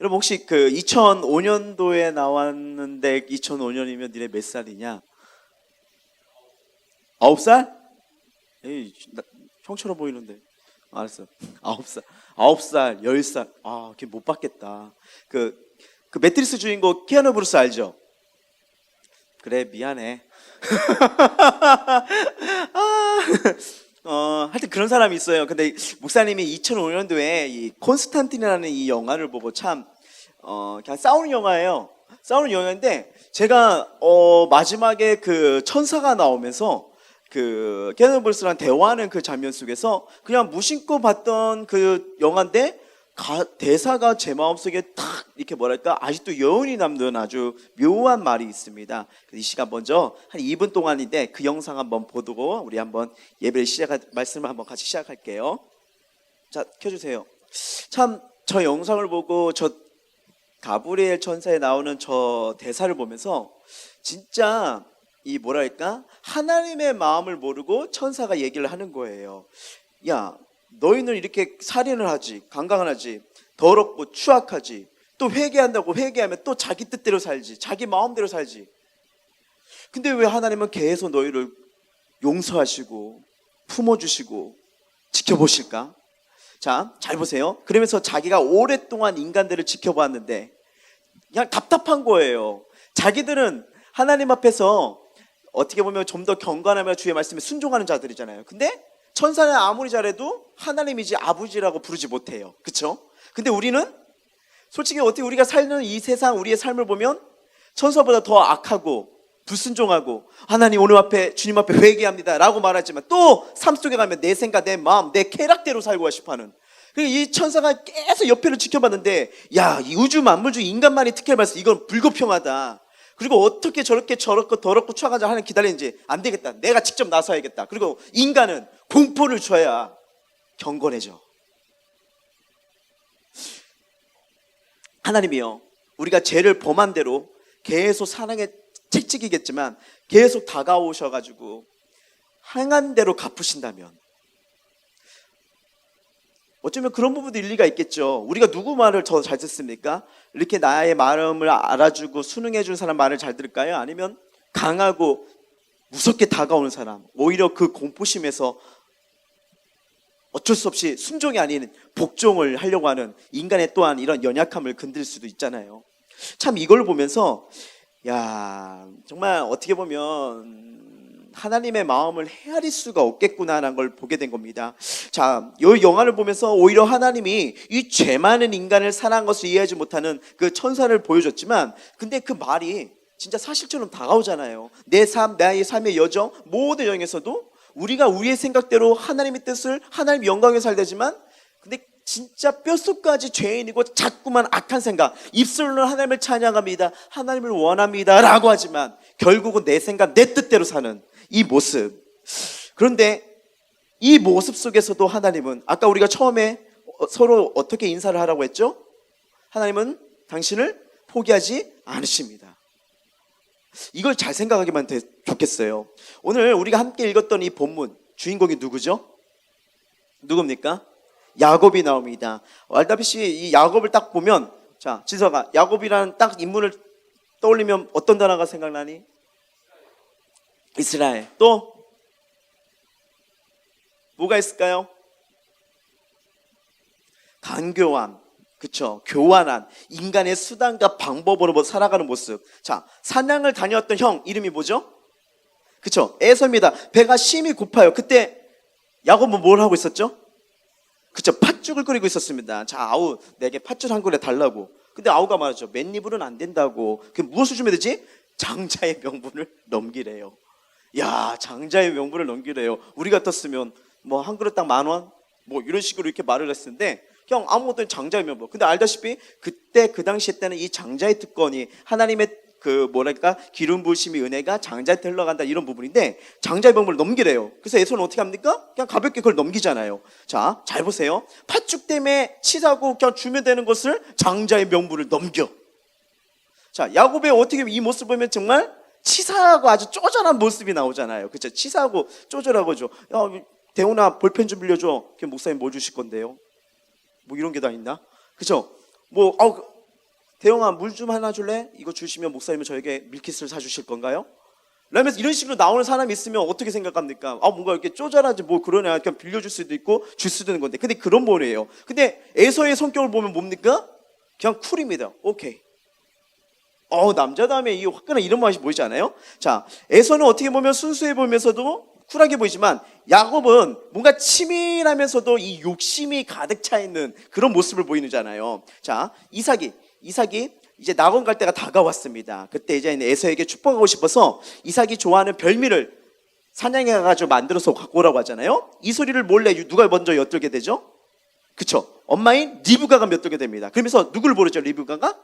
여러분 혹시 그 2005년도에 나왔는데 2005년이면 니네 몇 살이냐? 9살? 에이, 형처럼 보이는데. 알았어. 9살. 9살, 10살. 아, 걔 못 받겠다. 그 매트리스 주인공 키아누 브루스 알죠? 그래, 미안해. 하여튼 그런 사람이 있어요. 근데 목사님이 2005년도에 이 콘스탄틴이라는 이 영화를 보고 참 그냥 싸우는 영화예요. 싸우는 영화인데 제가 마지막에 그 천사가 나오면서 그 키아누 브루스랑 대화하는 그 장면 속에서 그냥 무심코 봤던 그 영화인데 대사가 제 마음속에 탁 이렇게 뭐랄까 아직도 여운이 남는 아주 묘한 말이 있습니다. 이 시간 먼저 한 2분 동안인데 그 영상 한번 보고 우리 한번 예배를 말씀을 한번 같이 시작할게요. 자, 켜주세요. 참 저 영상을 보고 저 가브리엘 천사에 나오는 저 대사를 보면서 진짜 이 뭐랄까 하나님의 마음을 모르고 천사가 얘기를 하는 거예요. 야, 너희는 이렇게 살인을 하지, 강간을 하지, 더럽고 추악하지, 또 회개한다고 회개하면 또 자기 뜻대로 살지, 자기 마음대로 살지. 근데 왜 하나님은 계속 너희를 용서하시고 품어주시고 지켜보실까? 자, 잘 보세요. 그러면서 자기가 오랫동안 인간들을 지켜봤는데 그냥 답답한 거예요. 자기들은 하나님 앞에서 어떻게 보면 좀 더 경건하며 주의 말씀에 순종하는 자들이잖아요. 근데 천사는 아무리 잘해도 하나님이지 아버지라고 부르지 못해요. 그렇죠? 근데 우리는 솔직히 어떻게 우리가 사는 이 세상 우리의 삶을 보면 천사보다 더 악하고 불순종하고 하나님 오늘 앞에 주님 앞에 회개합니다 라고 말하지만 또 삶 속에 가면 내 생각 내 마음 내 쾌락대로 살고 싶어하는 이 천사가 계속 옆에를 지켜봤는데 야, 이 우주 만물 중 인간만이 특혜를 받아서 이건 불공평하다. 그리고 어떻게 저렇게 더럽고 추악한 하나님 기다리는지 안 되겠다. 내가 직접 나서야겠다. 그리고 인간은 공포를 줘야 경건해져. 하나님이요, 우리가 죄를 범한 대로 계속 사랑의 책찍이겠지만 계속 다가오셔가지고 행한 대로 갚으신다면 어쩌면 그런 부분도 일리가 있겠죠. 우리가 누구 말을 더 잘 듣습니까? 이렇게 나의 마음을 알아주고 순응해주는 사람 말을 잘 들을까요? 아니면 강하고 무섭게 다가오는 사람, 오히려 그 공포심에서 어쩔 수 없이 순종이 아닌 복종을 하려고 하는 인간의 또한 이런 연약함을 건들 수도 있잖아요. 참 이걸 보면서 야, 정말 어떻게 보면 하나님의 마음을 헤아릴 수가 없겠구나라는 걸 보게 된 겁니다. 자, 이 영화를 보면서 오히려 하나님이 이 죄 많은 인간을 사랑한 것을 이해하지 못하는 그 천사를 보여줬지만 근데 그 말이 진짜 사실처럼 다가오잖아요. 내 삶, 나의 삶의 여정, 모든 여정에서도 우리가 우리의 생각대로 하나님의 뜻을 하나님의 영광에 살되지만 근데 진짜 뼛속까지 죄인이고 자꾸만 악한 생각, 입술로는 하나님을 찬양합니다, 하나님을 원합니다 라고 하지만 결국은 내 생각, 내 뜻대로 사는 이 모습. 그런데 이 모습 속에서도 하나님은 아까 우리가 처음에 서로 어떻게 인사를 하라고 했죠? 하나님은 당신을 포기하지 않으십니다. 이걸 잘 생각하기만 좋겠어요. 오늘 우리가 함께 읽었던 이 본문 주인공이 누구죠? 누굽니까? 야곱이 나옵니다. 알다시피 이 야곱을 딱 보면 자, 진서가 야곱이라는 딱 인물을 떠올리면 어떤 단어가 생각나니? 이스라엘. 또 뭐가 있을까요? 간교함, 그쵸? 교환한 인간의 수단과 방법으로 살아가는 모습. 자, 사냥을 다녔던 형 이름이 뭐죠? 그쵸? 에서입니다. 배가 심히 고파요. 그때 야곱은 뭘 하고 있었죠? 그쵸? 팥죽을 끓이고 있었습니다. 자, 아우 내게 팥죽 한 그릇 달라고. 근데 아우가 말하죠. 맨입으로는 안 된다고. 그 무엇을 주면 되지? 장자의 명분을 넘기래요. 야, 장자의 명분을 넘기래요. 우리 같았으면 뭐 한 그릇 딱 10,000원? 뭐 이런 식으로 이렇게 말을 했는데 형 아무것도 장자의 명분. 근데 알다시피 그때 그 당시에 때는 이 장자의 특권이 하나님의 그 뭐랄까 기름 부으심이 은혜가 장자한테 흘러간다 이런 부분인데 장자의 명분을 넘기래요. 그래서 에서는 어떻게 합니까? 그냥 가볍게 그걸 넘기잖아요. 자, 잘 보세요. 팥죽 때문에 치사고 그냥 주면 되는 것을 장자의 명분을 넘겨. 자, 야곱의 어떻게 이 모습 보면 정말 치사하고 아주 쪼잔한 모습이 나오잖아요. 그쵸? 치사하고 쪼잔하고죠. 야, 대훈아 볼펜 좀 빌려줘. 목사님 뭐 주실 건데요? 뭐 이런 게 다 있나? 그쵸? 뭐 대영아 물 좀 하나 줄래? 이거 주시면 목사님은 저에게 밀키스를 사주실 건가요? 라면서 이런 식으로 나오는 사람이 있으면 어떻게 생각합니까? 뭔가 이렇게 쪼잔하지 뭐 그러냐, 그냥 빌려줄 수도 있고 줄 수도 있는 건데, 근데 그런 모래예요. 근데 에서의 성격을 보면 뭡니까? 그냥 쿨입니다. 오케이. 남자다음에 이 화끈한 이런 맛이 보이지 않아요? 자, 에서는 어떻게 보면 순수해 보이면서도 쿨하게 보이지만 야곱은 뭔가 치밀하면서도 이 욕심이 가득 차 있는 그런 모습을 보이잖아요. 자, 이삭이 이제 낙원 갈 때가 다가왔습니다. 그때 이제 에서에게 축복하고 싶어서 이삭이 좋아하는 별미를 사냥해 가지고 만들어서 갖고 오라고 하잖아요. 이 소리를 몰래 누가 먼저 엿들게 되죠? 그쵸? 엄마인 리브가가 엿들게 됩니다. 그러면서 누구를 부르죠? 리브가가?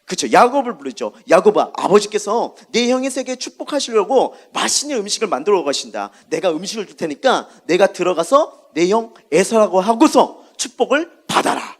그쵸? 야곱을 부르죠. 야곱아, 아버지께서 내 형의 세계에 축복하시려고 맛있는 음식을 만들어 가신다. 내가 음식을 줄 테니까 내가 들어가서 내 형 에서라고 하고서 축복을 받아라.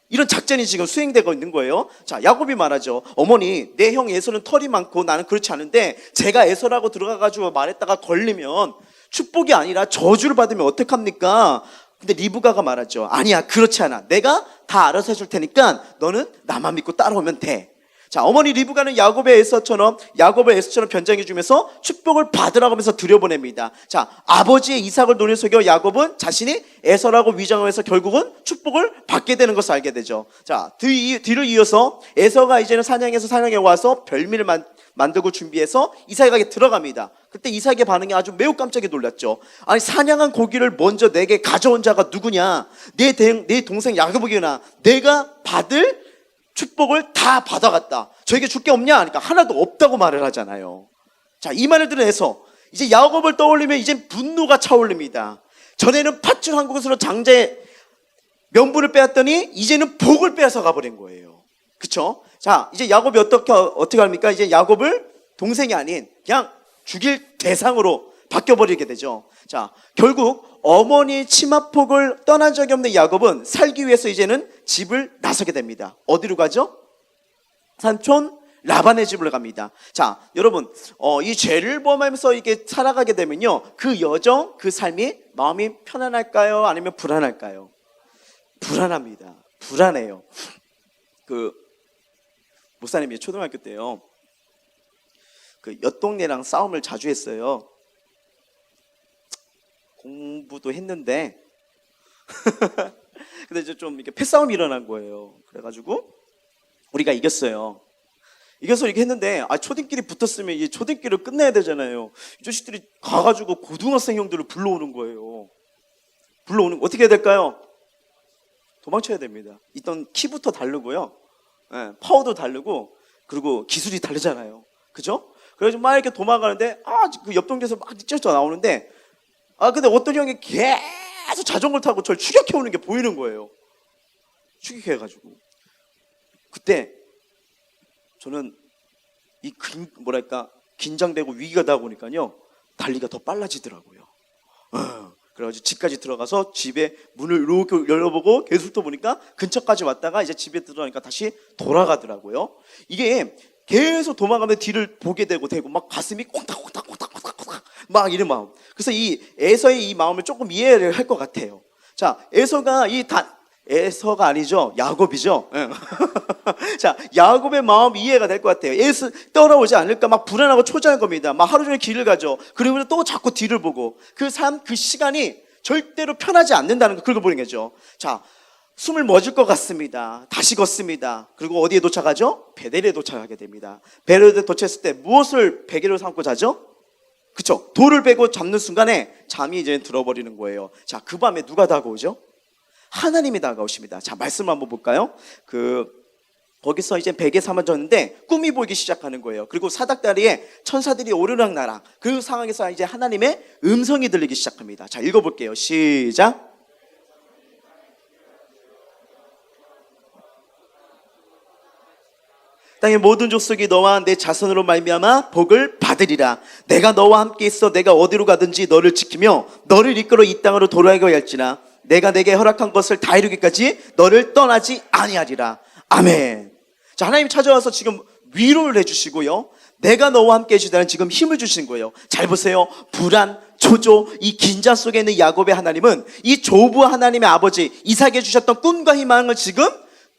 이런 작전이 지금 수행되고 있는 거예요. 자, 야곱이 말하죠. 어머니, 내 형 에서는 털이 많고 나는 그렇지 않은데 제가 에서라고 들어가가지고 말했다가 걸리면 축복이 아니라 저주를 받으면 어떡합니까? 근데 리브가가 말하죠. 아니야, 그렇지 않아. 내가 다 알아서 해줄 테니까 너는 나만 믿고 따라오면 돼. 자, 어머니 리브가는 야곱의 에서처럼 변장해 주면서 축복을 받으라고 하면서 들여보냅니다. 자, 아버지의 이삭을 눈에 속여 야곱은 자신이 에서라고 위장하면서 결국은 축복을 받게 되는 것을 알게 되죠. 자, 뒤를 이어서 에서가 이제는 사냥해 와서 별미를 만들고 준비해서 이삭에게 들어갑니다. 그때 이삭의 반응이 아주 매우 깜짝이 놀랐죠. 아니, 사냥한 고기를 먼저 내게 가져온 자가 누구냐? 내 동생 야곱이구나. 내가 받을 축복을 다 받아갔다. 저에게 줄 게 없냐? 하니까 하나도 없다고 말을 하잖아요. 자, 이 말을 들은 에서 이제 야곱을 떠올리면 이제 분노가 차올립니다. 전에는 팥줄 한국에서 장자의 명분을 빼앗더니 이제는 복을 빼앗아 가버린 거예요. 그쵸? 자, 이제 야곱이 어떻게 합니까? 이제 야곱을 동생이 아닌 그냥 죽일 대상으로 바뀌어버리게 되죠. 자, 결국 어머니 치마폭을 떠난 적이 없는 야곱은 살기 위해서 이제는 집을 나서게 됩니다. 어디로 가죠? 삼촌 라반의 집으로 갑니다. 자, 여러분, 이 죄를 범하면서 이게 살아가게 되면요, 그 여정, 그 삶이 마음이 편안할까요? 아니면 불안할까요? 불안합니다. 불안해요. 목사님이 초등학교 때요, 옆 동네랑 싸움을 자주 했어요. 공부도 했는데 근데 이제 좀 이렇게 패싸움이 일어난 거예요. 그래가지고 우리가 이겼어요. 이겨서 이렇게 했는데 초딩끼리 붙었으면 이 초딩끼리를 끝내야 되잖아요. 이 자식들이 가가지고 고등학생 형들을 불러오는 거예요. 어떻게 해야 될까요? 도망쳐야 됩니다. 있던 키부터 다르고요, 파워도 다르고, 그리고 기술이 다르잖아요. 그죠? 그래서 막 이렇게 도망가는데 그 옆 동네에서 막 뛰쳐 나오는데 근데 어떤 형이 계속 자전거를 타고 저를 추격해 오는 게 보이는 거예요. 추격해가지고. 그때 저는 긴장되고 위기가 다 보니까요, 달리기가 더 빨라지더라고요. 그래가지고 집까지 들어가서 집에 문을 이렇게 열어보고 계속 또 보니까 근처까지 왔다가 이제 집에 들어가니까 다시 돌아가더라고요. 이게 계속 도망가면 뒤를 보게 되고 막 가슴이 콩닥콩닥 막 이런 마음. 그래서 이 에서의 이 마음을 조금 이해를 할 것 같아요. 자, 에서가 아니죠, 야곱이죠. 자, 야곱의 마음 이해가 될 것 같아요. 에서 떠나오지 않을까 막 불안하고 초조한 겁니다. 막 하루 종일 길을 가죠. 그리고 또 자꾸 뒤를 보고 그 시간이 절대로 편하지 않는다는 걸 긁어보는 거죠. 자, 숨을 멎을 것 같습니다. 다시 걷습니다. 그리고 어디에 도착하죠? 베델에 도착하게 됩니다. 베델에 도착했을 때 무엇을 베개로 삼고 자죠? 그쵸? 돌을 베고 잡는 순간에 잠이 이제 들어버리는 거예요. 자, 그 밤에 누가 다가오죠? 하나님이 다가오십니다. 자, 말씀 한번 볼까요? 거기서 이제 베개 삼아졌는데 꿈이 보이기 시작하는 거예요. 그리고 사닥다리에 천사들이 오르락나락, 그 상황에서 이제 하나님의 음성이 들리기 시작합니다. 자, 읽어볼게요. 시작. 땅의 모든 족속이 너와 내 자손으로 말미암아 복을 받으리라. 내가 너와 함께 있어 내가 어디로 가든지 너를 지키며 너를 이끌어 이 땅으로 돌아가게 할지라. 내가 내게 허락한 것을 다 이루기까지 너를 떠나지 아니하리라. 아멘. 자, 하나님이 찾아와서 지금 위로를 해주시고요, 내가 너와 함께 해주다는 지금 힘을 주시는 거예요. 잘 보세요. 불안, 초조, 이 긴장 속에 있는 야곱의 하나님은 이 조부 하나님의 아버지 이삭에게 주셨던 꿈과 희망을 지금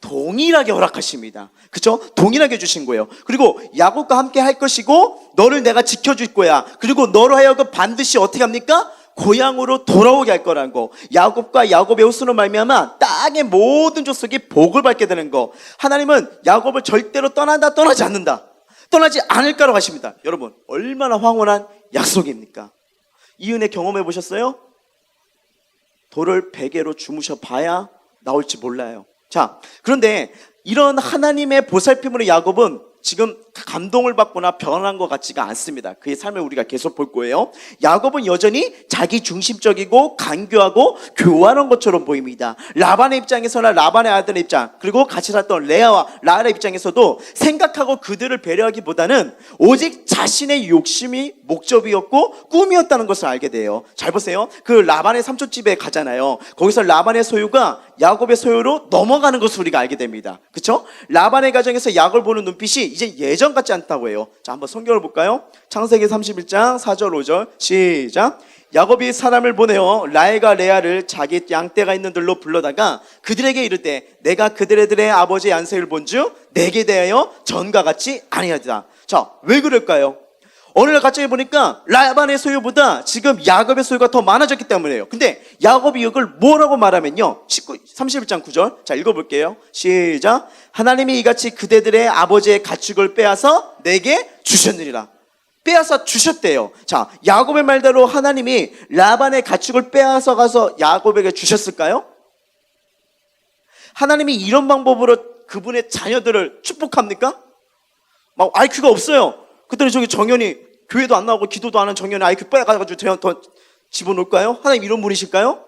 동일하게 허락하십니다. 그쵸? 동일하게 주신 거예요. 그리고 야곱과 함께 할 것이고 너를 내가 지켜줄 거야. 그리고 너로 하여금 반드시 어떻게 합니까? 고향으로 돌아오게 할 거라는 거. 야곱과 야곱의 후손으로 말미암아 땅의 모든 족속이 복을 받게 되는 거. 하나님은 야곱을 절대로 떠나지 않는다. 떠나지 않을 거라고 하십니다. 여러분, 얼마나 황홀한 약속입니까? 이 은혜 경험해 보셨어요? 돌을 베개로 주무셔 봐야 나올지 몰라요. 자, 그런데 이런 하나님의 보살핌으로 야곱은 지금 감동을 받거나 변한 것 같지가 않습니다. 그의 삶을 우리가 계속 볼 거예요. 야곱은 여전히 자기 중심적이고 간교하고 교활한 것처럼 보입니다. 라반의 입장에서나 라반의 아들의 입장, 그리고 같이 살던 레아와 라헬의 입장에서도 생각하고 그들을 배려하기보다는 오직 자신의 욕심이 목적이었고 꿈이었다는 것을 알게 돼요. 잘 보세요. 그 라반의 삼촌집에 가잖아요. 거기서 라반의 소유가 야곱의 소유로 넘어가는 것을 우리가 알게 됩니다. 그렇죠? 라반의 가정에서 야곱을 보는 눈빛이 이제 예전 같지 않다고 해요. 자, 한번 성경을 볼까요? 창세기 31장 4절 5절 시작. 야곱이 사람을 보내어 라헬과 레아를 자기 양떼가 있는 들로 불러다가 그들에게 이르되 내가 그들의 아버지의 안색을 본즉 내게 대하여 전과 같이 아니하리라. 자, 왜 그럴까요? 어느 날 갑자기 보니까 라반의 소유보다 지금 야곱의 소유가 더 많아졌기 때문이에요. 근데 야곱이 이걸 뭐라고 말하면요, 31장 9절 자 읽어볼게요. 시작. 하나님이 이같이 그대들의 아버지의 가축을 빼앗아 내게 주셨느니라. 빼앗아 주셨대요. 자, 야곱의 말대로 하나님이 라반의 가축을 빼앗아 가서 야곱에게 주셨을까요? 하나님이 이런 방법으로 그분의 자녀들을 축복합니까? 막 IQ가 없어요. 그때는 저기 정연이 교회도 안 나오고 기도도 안 하는 정연이 IQ 빼가지고 더 집어넣을까요? 하나님 이런 분이실까요?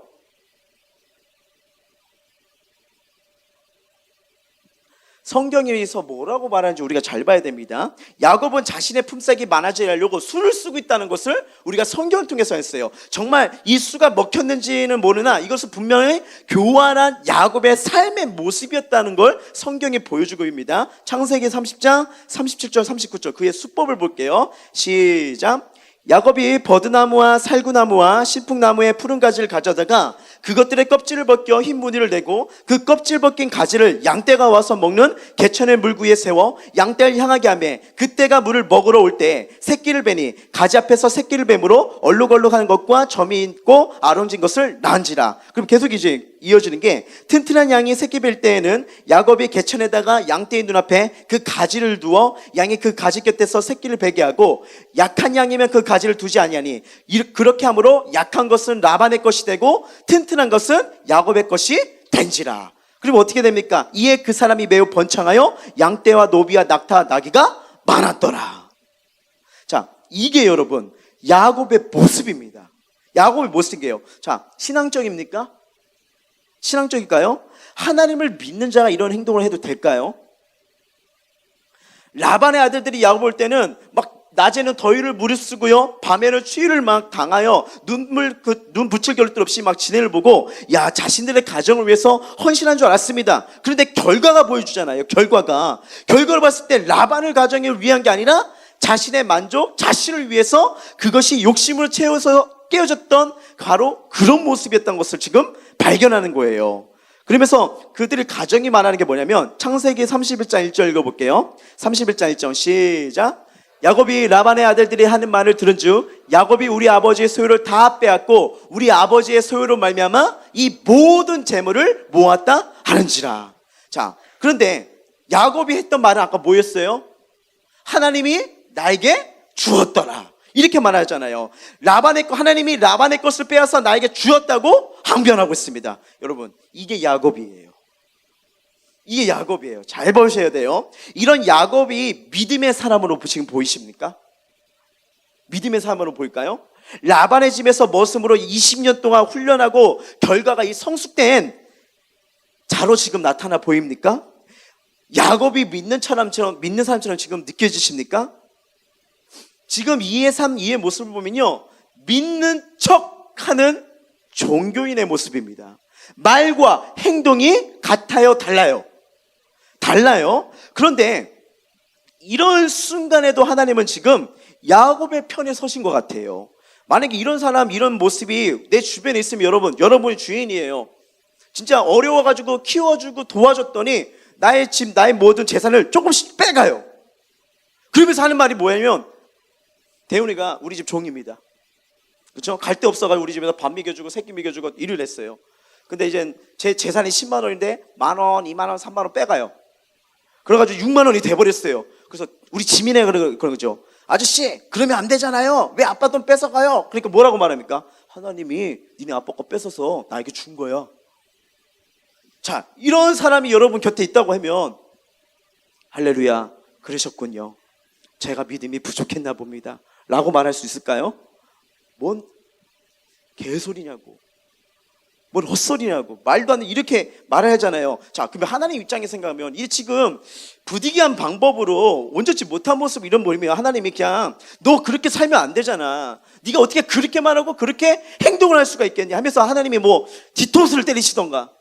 성경에서 뭐라고 말하는지 우리가 잘 봐야 됩니다. 야곱은 자신의 품삯이 많아지게 하려고 수를 쓰고 있다는 것을 우리가 성경을 통해서 했어요. 정말 이 수가 먹혔는지는 모르나 이것은 분명히 교활한 야곱의 삶의 모습이었다는 걸 성경이 보여주고 있습니다. 창세기 30장 37절 39절 그의 수법을 볼게요. 시작. 야곱이 버드나무와 살구나무와 신풍나무의 푸른 가지를 가져다가 그것들의 껍질을 벗겨 흰 무늬를 내고 그 껍질 벗긴 가지를 양떼가 와서 먹는 개천의 물 위에 세워 양떼를 향하게 하며 그때가 물을 먹으러 올 때 새끼를 베니 가지 앞에서 새끼를 뱀으로 얼룩얼룩한 것과 점이 있고 아름진 것을 낳은지라. 그럼 계속 이제 이어지는 게 튼튼한 양이 새끼 뵐 때에는 야곱이 개천에다가 양떼의 눈앞에 그 가지를 두어 양이 그 가지 곁에서 새끼를 베게 하고 약한 양이면 그 가지를 두지 아니하니 그렇게 함으로 약한 것은 라반의 것이 되고 튼튼한 것은 야곱의 것이 된지라. 그리고 어떻게 됩니까? 이에 그 사람이 매우 번창하여 양떼와 노비와 낙타 나귀가 많았더라. 자, 이게 여러분 야곱의 모습입니다. 야곱의 모습이에요. 자, 신앙적입니까? 신앙적일까요? 하나님을 믿는 자가 이런 행동을 해도 될까요? 라반의 아들들이 야곱 볼 때는 막 낮에는 더위를 무릅쓰고요, 밤에는 추위를 막 당하여 눈 붙일 겨를도 없이 막 지내를 보고 야 자신들의 가정을 위해서 헌신한 줄 알았습니다. 그런데 결과가 보여주잖아요. 결과를 봤을 때 라반의 가정을 위한 게 아니라 자신의 만족, 자신을 위해서 그것이 욕심으로 채워서 깨어졌던 바로 그런 모습이었던 것을 지금 발견하는 거예요. 그러면서 그들의 가정이 말하는 게 뭐냐면 창세기 31장 1절 읽어볼게요. 31장 1절 시작. 야곱이 라반의 아들들이 하는 말을 들은즉 야곱이 우리 아버지의 소유를 다 빼앗고 우리 아버지의 소유로 말미암아 이 모든 재물을 모았다 하는지라. 자, 그런데 야곱이 했던 말은 아까 뭐였어요? 하나님이 나에게 주었더라 이렇게 말하잖아요. 하나님이 라반의 것을 빼앗아 나에게 주었다고 항변하고 있습니다. 여러분, 이게 야곱이에요. 이게 야곱이에요. 잘 보셔야 돼요. 이런 야곱이 믿음의 사람으로 지금 보이십니까? 믿음의 사람으로 보일까요? 라반의 집에서 머슴으로 20년 동안 훈련하고 결과가 이 성숙된 자로 지금 나타나 보입니까? 야곱이 믿는 사람처럼 지금 느껴지십니까? 지금 2의 삶, 2의 모습을 보면요, 믿는 척하는 종교인의 모습입니다. 말과 행동이 같아요, 달라요? 그런데 이런 순간에도 하나님은 지금 야곱의 편에 서신 것 같아요. 만약에 이런 사람, 이런 모습이 내 주변에 있으면 여러분이 주인이에요. 진짜 어려워가지고 키워주고 도와줬더니 나의 집, 나의 모든 재산을 조금씩 빼가요. 그러면서 하는 말이 뭐냐면, 대훈이가 우리 집 종입니다. 그렇죠? 갈 데 없어가지고 우리 집에서 밥 먹여주고 새끼 먹여주고 일을 했어요. 근데 이제 제 재산이 10만 원인데 1만 원, 2만 원, 3만 원 빼가요. 그래가지고 6만 원이 돼버렸어요. 그래서 우리 지민이가 그런 거죠. 아저씨, 그러면 안 되잖아요. 왜 아빠 돈 뺏어가요? 그러니까 뭐라고 말합니까? 하나님이 니네 아빠 거 뺏어서 나에게 준 거야. 자, 이런 사람이 여러분 곁에 있다고 하면 할렐루야, 그러셨군요. 제가 믿음이 부족했나 봅니다. 라고 말할 수 있을까요? 뭔 개소리냐고, 뭔 헛소리냐고, 말도 안 돼, 이렇게 말해야 하잖아요. 자, 그러면 하나님 입장에 생각하면 이게 지금 부득이한 방법으로 온전치 못한 모습 이런 모임이면 하나님이 그냥 너 그렇게 살면 안 되잖아, 네가 어떻게 그렇게 말하고 그렇게 행동을 할 수가 있겠냐 하면서 하나님이 뭐 뒤통수를 때리시던가,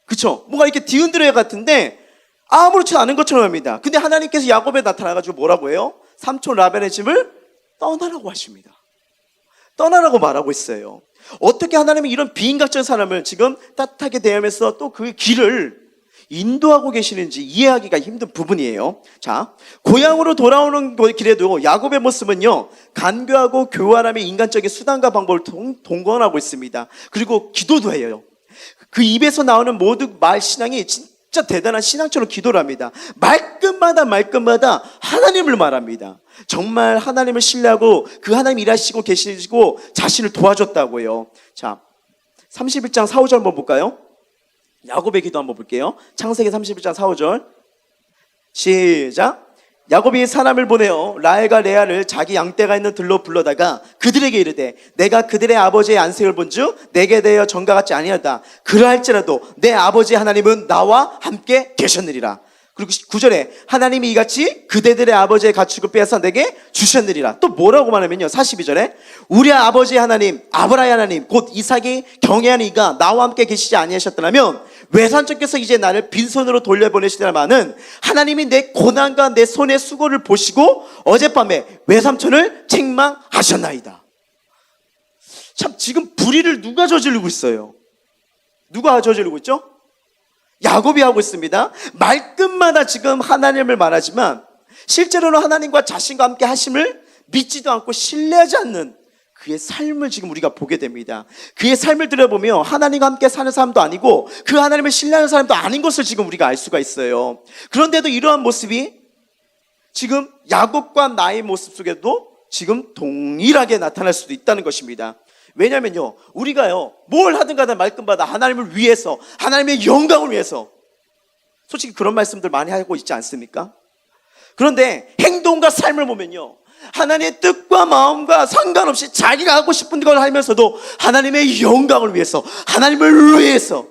그쵸? 뭔가 이렇게 뒤흔들어야 같은데 아무렇지 않은 것처럼 합니다. 근데 하나님께서 야곱에 나타나가지고 뭐라고 해요? 삼촌 라반의 집을 떠나라고 하십니다. 떠나라고 말하고 있어요. 어떻게 하나님이 이런 비인격적인 사람을 지금 따뜻하게 대하면서 또 그 길을 인도하고 계시는지 이해하기가 힘든 부분이에요. 자, 고향으로 돌아오는 길에도 야곱의 모습은요, 간교하고 교활함의 인간적인 수단과 방법을 동거하고 있습니다. 그리고 기도도 해요. 그 입에서 나오는 모든 말 신앙이 진짜 대단한 신앙처럼 기도를 합니다. 말끝마다 하나님을 말합니다. 정말 하나님을 신뢰하고 그 하나님 일하시고 계시고 자신을 도와줬다고요. 자, 31장 4, 5절 한번 볼까요? 야곱의 기도 한번 볼게요. 창세기 31장 4, 5절 시작. 야곱이 사람을 보내어 라헬과 레아를 자기 양떼가 있는 들로 불러다가 그들에게 이르되 내가 그들의 아버지의 안색을 본즉 내게 대하여 전과 같지 아니하다. 그러할지라도 내 아버지 하나님은 나와 함께 계셨느니라. 그리고 9절에 하나님이 이같이 그대들의 아버지의 가축을 빼앗아 내게 주셨느니라. 또 뭐라고 말하면요, 42절에 우리 아버지 하나님 아브라함의 하나님 곧 이삭이 경외하는 이가 나와 함께 계시지 아니하셨더라면 외삼촌께서 이제 나를 빈손으로 돌려보내시더라마는 하나님이 내 고난과 내 손의 수고를 보시고 어젯밤에 외삼촌을 책망하셨나이다. 참, 지금 불의를 누가 저지르고 있어요? 누가 저지르고 있죠? 야곱이 하고 있습니다. 말끝마다 지금 하나님을 말하지만 실제로는 하나님과 자신과 함께 하심을 믿지도 않고 신뢰하지 않는 그의 삶을 지금 우리가 보게 됩니다. 그의 삶을 들여보면 하나님과 함께 사는 사람도 아니고 그 하나님을 신뢰하는 사람도 아닌 것을 지금 우리가 알 수가 있어요. 그런데도 이러한 모습이 지금 야곱과 나의 모습 속에도 지금 동일하게 나타날 수도 있다는 것입니다. 왜냐면요, 우리가요 뭘 하든 간에 말끝마다 하나님을 위해서, 하나님의 영광을 위해서, 솔직히 그런 말씀들 많이 하고 있지 않습니까? 그런데 행동과 삶을 보면요, 하나님의 뜻과 마음과 상관없이 자기가 하고 싶은 걸 하면서도 하나님의 영광을 위해서, 하나님을 위해서,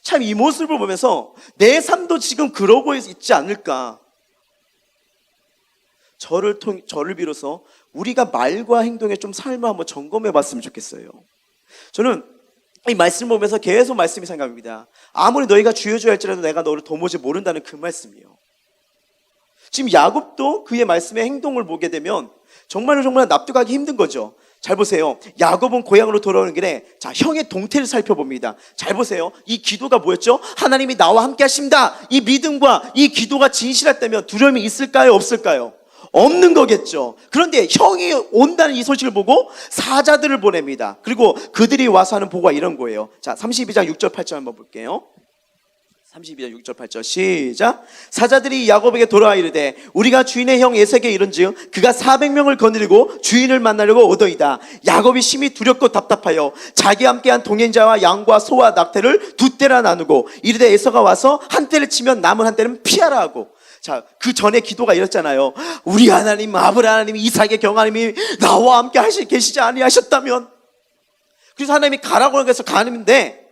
참 이 모습을 보면서 내 삶도 지금 그러고 있지 않을까. 저를 비로소 우리가 말과 행동에 좀 삶을 한번 점검해 봤으면 좋겠어요. 저는 이 말씀을 보면서 계속 말씀이 생각합니다. 아무리 너희가 주여주여 할지라도 내가 너를 도무지 모른다는 그 말씀이요. 지금 야곱도 그의 말씀의 행동을 보게 되면 정말 납득하기 힘든 거죠. 잘 보세요. 야곱은 고향으로 돌아오는 길에 자, 형의 동태를 살펴봅니다. 잘 보세요. 이 기도가 뭐였죠? 하나님이 나와 함께 하십니다. 이 믿음과 이 기도가 진실했다면 두려움이 있을까요? 없을까요? 없는 거겠죠. 그런데 형이 온다는 이 소식을 보고 사자들을 보냅니다. 그리고 그들이 와서 하는 보고가 이런 거예요. 자, 32장 6절 8절 한번 볼게요. 32장 6절 8절 시작. 사자들이 야곱에게 돌아와 이르되 우리가 주인의 형 에색에 이른즉 그가 400명을 거느리고 주인을 만나려고 오더이다. 야곱이 심히 두렵고 답답하여 자기와 함께한 동행자와 양과 소와 낙태를 두 떼라 나누고 이르되 에서가 와서 한 떼를 치면 남은 한 떼는 피하라 하고. 자, 그 전에 기도가 이랬잖아요. 우리 하나님 아브라함 하나님 이삭의 경하님이 나와 함께 계시지 아니하셨다면. 그래서 하나님이 가라고 해서 가는데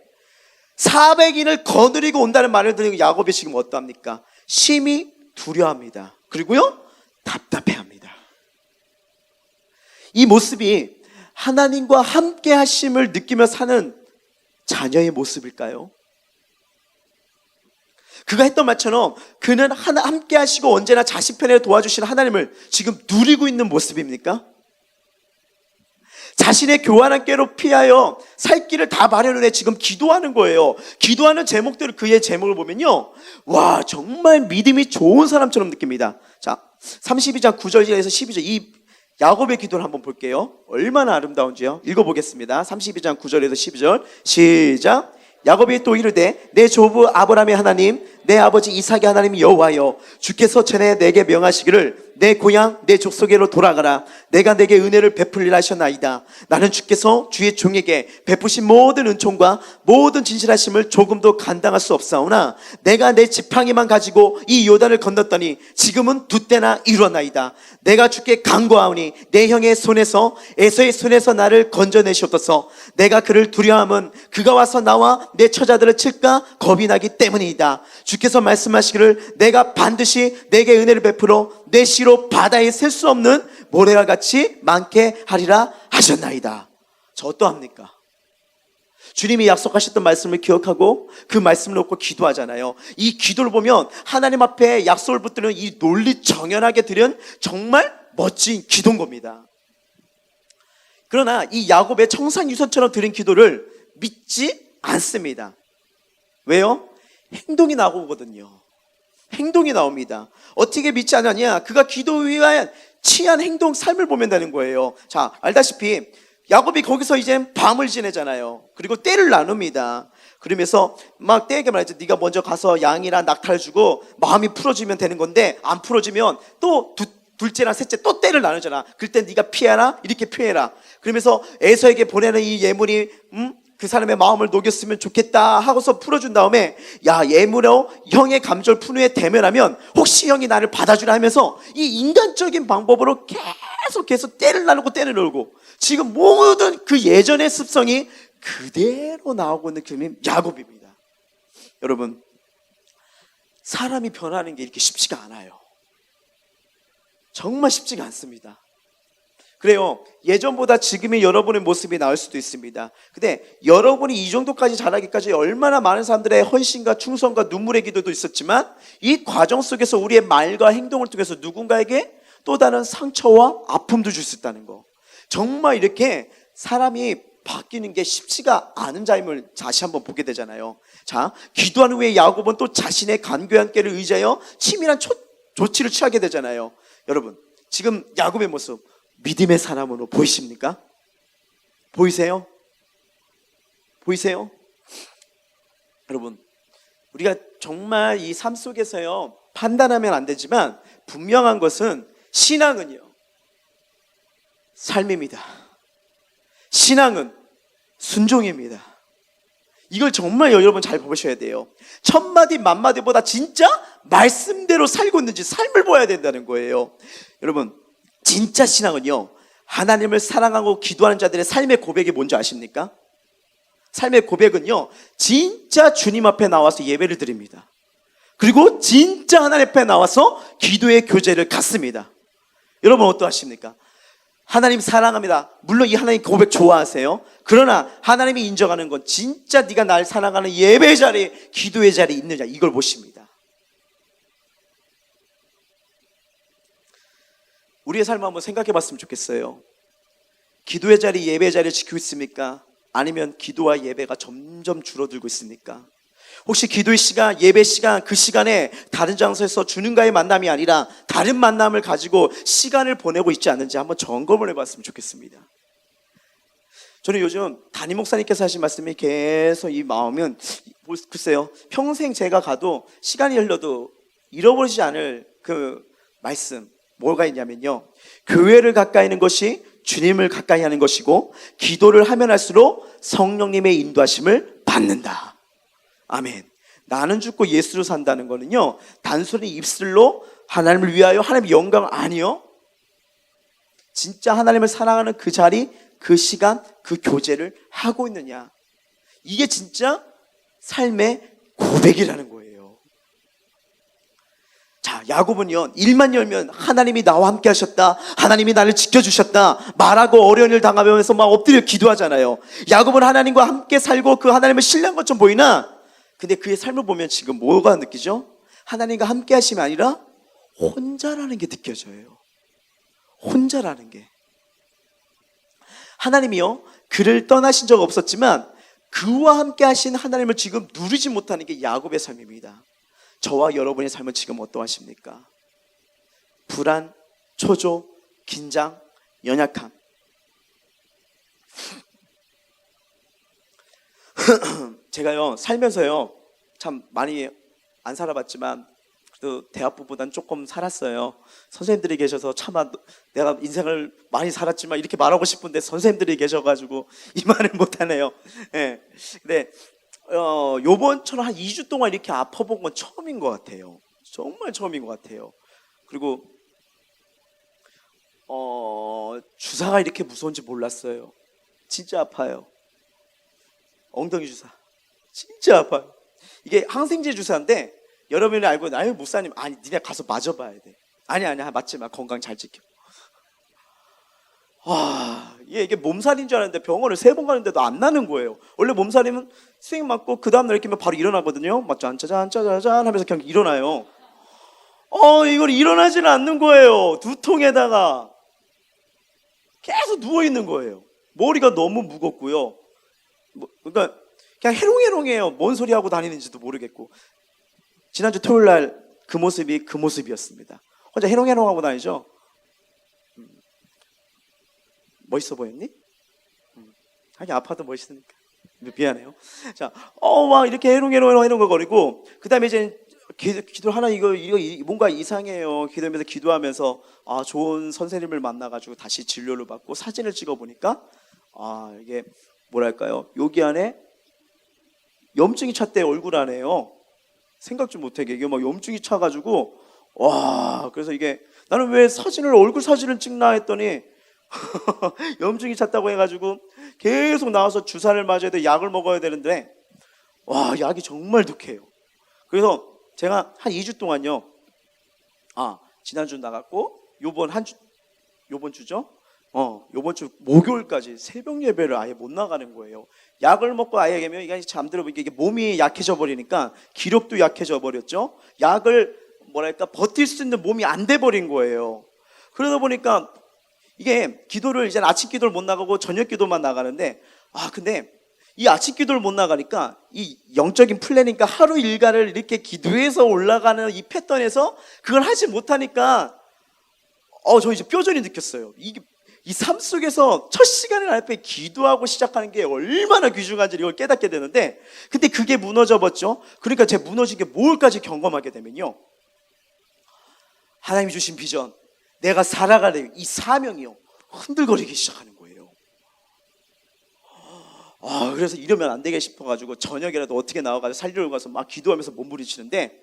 400인을 거느리고 온다는 말을 들으니 야곱이 지금 어떠합니까? 심히 두려워합니다. 그리고요 답답해합니다. 이 모습이 하나님과 함께 하심을 느끼며 사는 자녀의 모습일까요? 그가 했던 말처럼 그는 함께 하시고 언제나 자신 편에 도와주시는 하나님을 지금 누리고 있는 모습입니까? 자신의 교활한 꾀로 피하여 살 길을 다 마련을 해 지금 기도하는 거예요. 기도하는 제목대로 그의 제목을 보면요, 와, 정말 믿음이 좋은 사람처럼 느낍니다. 자, 32장 9절에서 12절 이 야곱의 기도를 한번 볼게요. 얼마나 아름다운지요. 읽어보겠습니다. 32장 9절에서 12절 시작. 야곱이 또 이르되 내 조부 아브라함의 하나님 내 아버지 이삭의 하나님 여호와여, 주께서 전에 내게 명하시기를 내 고향 내 족속에로 돌아가라. 내가 내게 은혜를 베풀리라 하셨나이다. 나는 주께서 주의 종에게 베푸신 모든 은총과 모든 진실하심을 조금도 감당할 수 없사오나 내가 내 지팡이만 가지고 이 요단을 건넜더니 지금은 두 때나 이루었나이다. 내가 주께 간구하오니 내 형의 손에서 에서의 손에서 나를 건져내시옵소서. 내가 그를 두려워함은 그가 와서 나와 내 처자들을 칠까 겁이 나기 때문이다. 주께서 말씀하시기를 내가 반드시 내게 은혜를 베풀어 내 시로 바다에 셀 수 없는 모래와 같이 많게 하리라 하셨나이다. 저 어떠합니까? 주님이 약속하셨던 말씀을 기억하고 그 말씀을 놓고 기도하잖아요. 이 기도를 보면 하나님 앞에 약속을 붙드는 이 논리 정연하게 드린 정말 멋진 기도인 겁니다. 그러나 이 야곱의 청산유선처럼 드린 기도를 믿지 않습니다. 왜요? 행동이 나오거든요. 행동이 나옵니다. 어떻게 믿지 않았냐? 그가 기도 위한 취한 행동, 삶을 보면 되는 거예요. 자, 알다시피 야곱이 거기서 이제 밤을 지내잖아요. 그리고 때를 나눕니다. 그러면서 막 때에게 말이죠. 네가 먼저 가서 양이랑 낙타를 주고 마음이 풀어지면 되는 건데 안 풀어지면 또 둘째랑 셋째 또 때를 나누잖아. 그럴 때 네가 피해라, 이렇게 피해라. 그러면서 에서에게 보내는 이 예물이 그 사람의 마음을 녹였으면 좋겠다 하고서 풀어준 다음에, 야, 예물로 형의 감정을 푼 후에 대면하면 혹시 형이 나를 받아주라 하면서 이 인간적인 방법으로 계속 때를 나누고 때를 놀고, 지금 모든 그 예전의 습성이 그대로 나오고 있는 그림이 야곱입니다. 여러분, 사람이 변하는 게 이렇게 쉽지가 않아요. 정말 쉽지가 않습니다. 그래요. 예전보다 지금의 여러분의 모습이 나을 수도 있습니다. 근데 여러분이 이 정도까지 자라기까지 얼마나 많은 사람들의 헌신과 충성과 눈물의 기도도 있었지만, 이 과정 속에서 우리의 말과 행동을 통해서 누군가에게 또 다른 상처와 아픔도 줄 수 있다는 거. 정말 이렇게 사람이 바뀌는 게 쉽지가 않은 자임을 다시 한번 보게 되잖아요. 자, 기도한 후에 야곱은 또 자신의 간교한 꾀를 의지하여 치밀한 조치를 취하게 되잖아요. 여러분, 지금 야곱의 모습 믿음의 사람으로 보이십니까? 보이세요? 보이세요? 여러분, 우리가 정말 이 삶 속에서요, 판단하면 안 되지만 분명한 것은 신앙은요, 삶입니다. 신앙은 순종입니다. 이걸 정말 여러분 잘 보셔야 돼요. 천마디 만마디보다 진짜 말씀대로 살고 있는지 삶을 보아야 된다는 거예요. 여러분, 진짜 신앙은요, 하나님을 사랑하고 기도하는 자들의 삶의 고백이 뭔지 아십니까? 삶의 고백은요, 진짜 주님 앞에 나와서 예배를 드립니다. 그리고 진짜 하나님 앞에 나와서 기도의 교제를 갖습니다. 여러분 어떠하십니까? 하나님 사랑합니다. 물론 이 하나님 고백 좋아하세요. 그러나 하나님이 인정하는 건 진짜 네가 날 사랑하는 예배 자리, 기도의 자리에 있느냐, 이걸 보십니다. 우리의 삶을 한번 생각해 봤으면 좋겠어요. 기도의 자리, 예배의 자리를 지키고 있습니까? 아니면 기도와 예배가 점점 줄어들고 있습니까? 혹시 기도의 시간, 예배 시간, 그 시간에 다른 장소에서 주님과의 만남이 아니라 다른 만남을 가지고 시간을 보내고 있지 않는지 한번 점검을 해봤으면 좋겠습니다. 저는 요즘 담임 목사님께서 하신 말씀이 계속 이 마음은, 글쎄요, 평생 제가 가도 시간이 흘러도 잃어버리지 않을 그 말씀, 뭐가 있냐면요, 교회를 가까이 하는 것이 주님을 가까이 하는 것이고, 기도를 하면 할수록 성령님의 인도하심을 받는다. 아멘. 나는 죽고 예수로 산다는 거는요, 단순히 입술로 하나님을 위하여 하나님의 영광 아니요, 진짜 하나님을 사랑하는 그 자리, 그 시간, 그 교제를 하고 있느냐, 이게 진짜 삶의 고백이라는 거예요. 자, 야곱은요, 일만 열면 하나님이 나와 함께 하셨다, 하나님이 나를 지켜주셨다 말하고 어려운 일 당하면서 막 엎드려 기도하잖아요. 야곱은 하나님과 함께 살고 그 하나님을 신뢰한 것처럼 보이나, 근데 그의 삶을 보면 지금 뭐가 느끼죠? 하나님과 함께 하심이 아니라 혼자라는 게 느껴져요. 혼자라는 게. 하나님이요 그를 떠나신 적 없었지만 그와 함께 하신 하나님을 지금 누리지 못하는 게 야곱의 삶입니다. 저와 여러분의 삶은 지금 어떠하십니까? 불안, 초조, 긴장, 연약함. 제가요 살면서요 참 많이 안 살아봤지만 그래도 대학부보단 조금 살았어요. 선생님들이 계셔서 차마 내가 인생을 많이 살았지만 이렇게 말하고 싶은데 선생님들이 계셔가지고 이 말을 못하네요. 예. 근데 요번처럼 한 2주 동안 이렇게 아파본 건 처음인 것 같아요. 정말 처음인 것 같아요. 그리고 주사가 이렇게 무서운지 몰랐어요. 진짜 아파요. 엉덩이 주사 진짜 아파요. 이게 항생제 주사인데 여러분이 알고 아유 목사님 아니 니네 가서 맞아봐야 돼. 아니야 맞지 마 건강 잘 지켜. 와 이게 몸살인 줄 알았는데 병원을 3번 가는데도 안 나는 거예요. 원래 몸살이면 스윙 맞고 그 다음날 이렇게 바로 일어나거든요. 막 짠짜잔 짜자잔 하면서 그냥 일어나요. 이걸 일어나지는 않는 거예요. 두통에다가 계속 누워 있는 거예요. 머리가 너무 무겁고요. 그러니까 그냥 해롱해롱해요. 뭔 소리 하고 다니는지도 모르겠고. 지난주 토요일 날 그 모습이 그 모습이었습니다. 혼자 해롱해롱하고 다니죠. 멋있어 보였니? 하긴 아파도 멋있으니까. 미안해요. 자, 막 이렇게 해롱해롱 거리고, 그 다음에 이제 기도 하나 이거 뭔가 이상해요. 기도하면서 기도하면서 좋은 선생님을 만나가지고 다시 진료를 받고 사진을 찍어 보니까 이게 뭐랄까요? 여기 안에 염증이 찼대 얼굴 안에요. 생각 좀 못하게 이게 막 염증이 차가지고 와 그래서 이게 나는 왜 얼굴 사진을 찍나 했더니 염증이 찼다고 해가지고 계속 나와서 주사를 맞아야 돼 약을 먹어야 되는데 와 약이 정말 독해요. 그래서 제가 한 2주 동안요 지난주 나갔고 요번 주죠. 요번 주 목요일까지 새벽 예배를 아예 못 나가는 거예요. 약을 먹고 아예 되면 이게 잠들어 이게 몸이 약해져 버리니까 기력도 약해져 버렸죠. 약을 뭐랄까 버틸 수 있는 몸이 안 돼 버린 거예요. 그러다 보니까 이게 기도를 이제 아침 기도를 못 나가고 저녁 기도만 나가는데 근데 이 아침 기도를 못 나가니까 이 영적인 플랜이니까 하루 일과를 이렇게 기도해서 올라가는 이 패턴에서 그걸 하지 못하니까 저 이제 뼈저리 느꼈어요. 이 삶 속에서 첫 시간을 앞에 기도하고 시작하는 게 얼마나 귀중한지 이걸 깨닫게 되는데 근데 그게 무너져 버렸죠. 그러니까 제가 무너진 게 뭘까지 경험하게 되면요. 하나님이 주신 비전, 내가 살아가는 이 사명이요. 흔들거리기 시작하는 거예요. 그래서 이러면 안 되게 싶어가지고 저녁이라도 어떻게 나와가지고 살리러 가서 막 기도하면서 몸부림치는데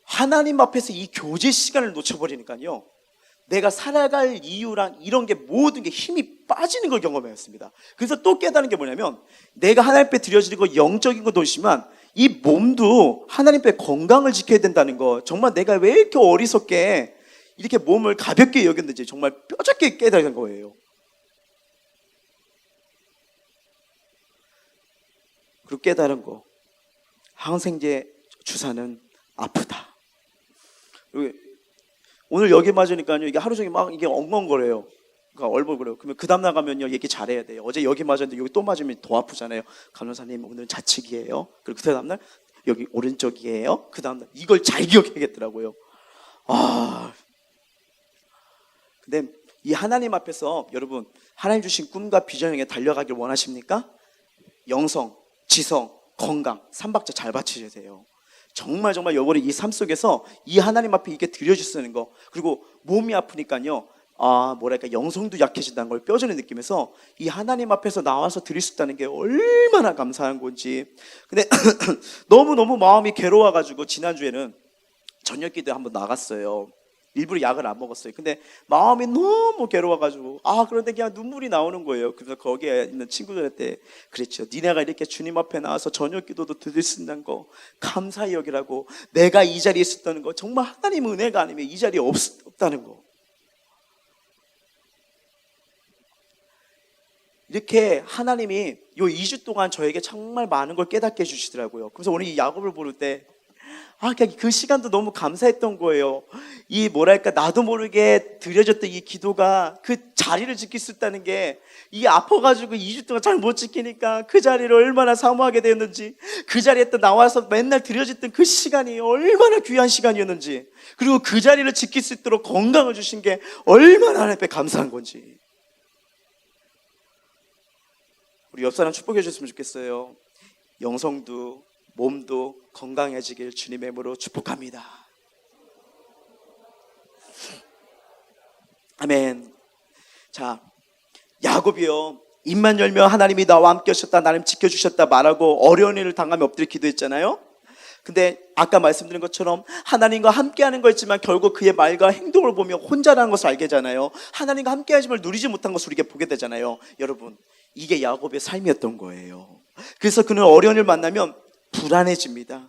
하나님 앞에서 이 교제 시간을 놓쳐버리니까요. 내가 살아갈 이유랑 이런 게 모든 게 힘이 빠지는 걸 경험했습니다. 그래서 또 깨달은 게 뭐냐면 내가 하나님 앞에 드려지는 거 영적인 것도 있지만 이 몸도 하나님 앞에 건강을 지켜야 된다는 거 정말 내가 왜 이렇게 어리석게 이렇게 몸을 가볍게 여겼는지 정말 뼈저리게 깨달은 거예요. 그리고 깨달은 거 항생제 주사는 아프다. 오늘 여기 맞으니까요 이게 하루 종일 막 이게 엉엉거려요. 그러니까 얼버거려요. 그러면 그 다음 나가면요 얘기 잘해야 돼요. 어제 여기 맞았는데 여기 또 맞으면 더 아프잖아요. 간호사님 오늘 좌측이에요. 그리고 그 다음 날 여기 오른쪽이에요. 그 다음 날 이걸 잘 기억해야겠더라고요. 근데 이 하나님 앞에서 여러분 하나님 주신 꿈과 비전 향해 달려가길 원하십니까? 영성, 지성, 건강 3박자 잘 받치셔야 돼요. 정말 여러분이 이 삶 속에서 이 하나님 앞에 이게 드려주시는 거 그리고 몸이 아프니까요 뭐랄까 영성도 약해진다는 걸 뼈저리 느끼면서 이 하나님 앞에서 나와서 드릴 수 있다는 게 얼마나 감사한 건지. 근데 너무너무 마음이 괴로워가지고 지난주에는 저녁 기도에 한번 나갔어요. 일부러 약을 안 먹었어요. 근데 마음이 너무 괴로워가지고 그런데 그냥 눈물이 나오는 거예요. 그래서 거기에 있는 친구들한테 그랬죠. 니네가 이렇게 주님 앞에 나와서 저녁 기도도 드릴 수 있는 거 감사히 여기라고. 내가 이 자리에 있었다는 거 정말 하나님 은혜가 아니면 이 자리에 없다는 거. 이렇게 하나님이 요 2주 동안 저에게 정말 많은 걸 깨닫게 해주시더라고요. 그래서 오늘 이 야곱을 부를 때 그냥 그 시간도 너무 감사했던 거예요. 이 뭐랄까, 나도 모르게 드려졌던 이 기도가 그 자리를 지킬 수 있다는 게, 이게 아파가지고 2주 동안 잘 못 지키니까 그 자리를 얼마나 사모하게 되었는지, 그 자리에 또 나와서 맨날 드려졌던 그 시간이 얼마나 귀한 시간이었는지, 그리고 그 자리를 지킬 수 있도록 건강을 주신 게 얼마나 하나님 앞에 감사한 건지. 우리 옆 사람 축복해 주셨으면 좋겠어요. 영성도 몸도 건강해지길 주님의 이름으로 축복합니다. 아멘. 자, 야곱이요, 입만 열며 하나님이 나와 함께 하셨다, 나를 지켜주셨다 말하고 어려운 일을 당하며 엎드려 기도했잖아요. 근데 아까 말씀드린 것처럼 하나님과 함께하는 거였지만 결국 그의 말과 행동을 보며 혼자라는 것을 알게 되잖아요. 하나님과 함께하심을 누리지 못한 것을 우리가 보게 되잖아요. 여러분, 이게 야곱의 삶이었던 거예요. 그래서 그는 어려운 일을 만나면 불안해집니다.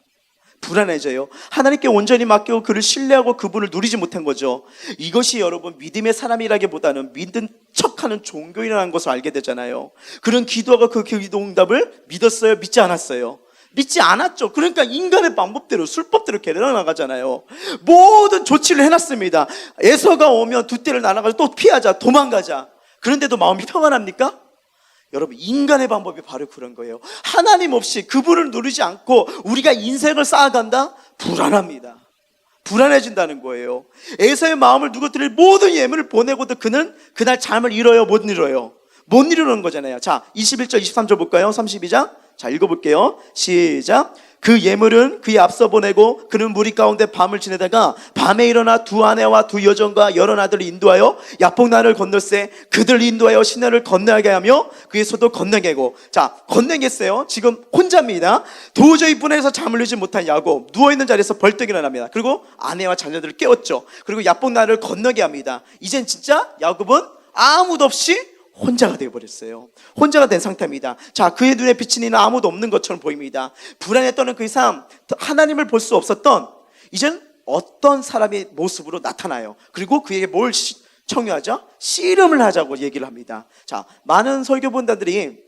불안해져요. 하나님께 온전히 맡기고 그를 신뢰하고 그분을 누리지 못한 거죠. 이것이 여러분 믿음의 사람이라기보다는 믿은 척하는 종교인이라는 것을 알게 되잖아요. 그런 기도하고 그 기도 응답을 믿었어요? 믿지 않았어요? 믿지 않았죠. 그러니까 인간의 방법대로 술법대로 개려나가잖아요. 모든 조치를 해놨습니다. 에서가 오면 두 떼를 나눠가지고 또 피하자, 도망가자. 그런데도 마음이 평안합니까? 여러분, 인간의 방법이 바로 그런 거예요. 하나님 없이 그분을 누리지 않고 우리가 인생을 쌓아간다? 불안합니다. 불안해진다는 거예요. 에서의 마음을 누구들이 모든 예물을 보내고도 그는 그날 잠을 잃어요? 못 잃어요? 못 이루는 거잖아요. 자, 21절 23절 볼까요? 32장. 자, 읽어볼게요. 시작. 그 예물은 그에 앞서 보내고 그는 무리 가운데 밤을 지내다가 밤에 일어나 두 아내와 두 여종과 여러 아들을 인도하여 야복나를 건널세 그들을 인도하여 시내를 건너게 하며 그의 소도 건너게 하고. 자, 건너겠어요. 지금 혼자입니다. 도저히 분해서 잠을 이루지 못한 야곱, 누워있는 자리에서 벌떡 일어납니다. 그리고 아내와 자녀들을 깨웠죠. 그리고 야복나를 건너게 합니다. 이젠 진짜 야곱은 아무도 없이 혼자가 되어버렸어요. 혼자가 된 상태입니다. 자, 그의 눈에 비치는 이는 아무도 없는 것처럼 보입니다. 불안에 떠는 그의 삶, 하나님을 볼 수 없었던 이젠 어떤 사람의 모습으로 나타나요. 그리고 그에게 뭘 청유하죠? 씨름을 하자고 얘기를 합니다. 자, 많은 설교본다들이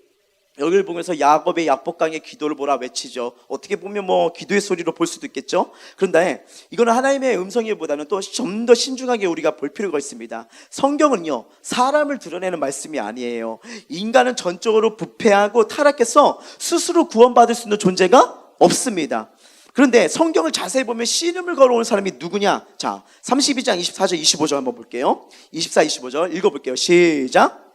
여기를 보면서 야곱의 야복강의 기도를 뭐라 외치죠. 어떻게 보면 뭐 기도의 소리로 볼 수도 있겠죠. 그런데 이거는 하나님의 음성이보다는 또 좀 더 신중하게 우리가 볼 필요가 있습니다. 성경은요, 사람을 드러내는 말씀이 아니에요. 인간은 전적으로 부패하고 타락해서 스스로 구원받을 수 있는 존재가 없습니다. 그런데 성경을 자세히 보면 씨름을 걸어온 사람이 누구냐? 자, 32장 24절 25절 한번 볼게요. 24, 25절 읽어볼게요. 시작.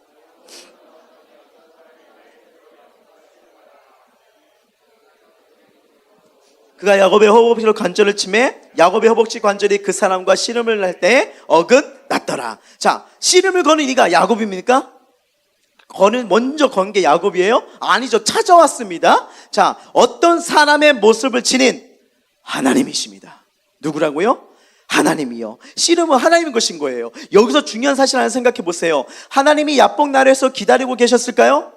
그가 야곱의 허벅지로 관절을 치매 야곱의 허벅지 관절이 그 사람과 씨름을 할 때 어긋났더라. 자, 씨름을 거는 이가 야곱입니까? 먼저 건 게 야곱이에요? 아니죠. 찾아왔습니다. 자, 어떤 사람의 모습을 지닌 하나님이십니다. 누구라고요? 하나님이요. 씨름은 하나님인 것인 거예요. 여기서 중요한 사실 하나 생각해 보세요. 하나님이 야복나루에서 기다리고 계셨을까요?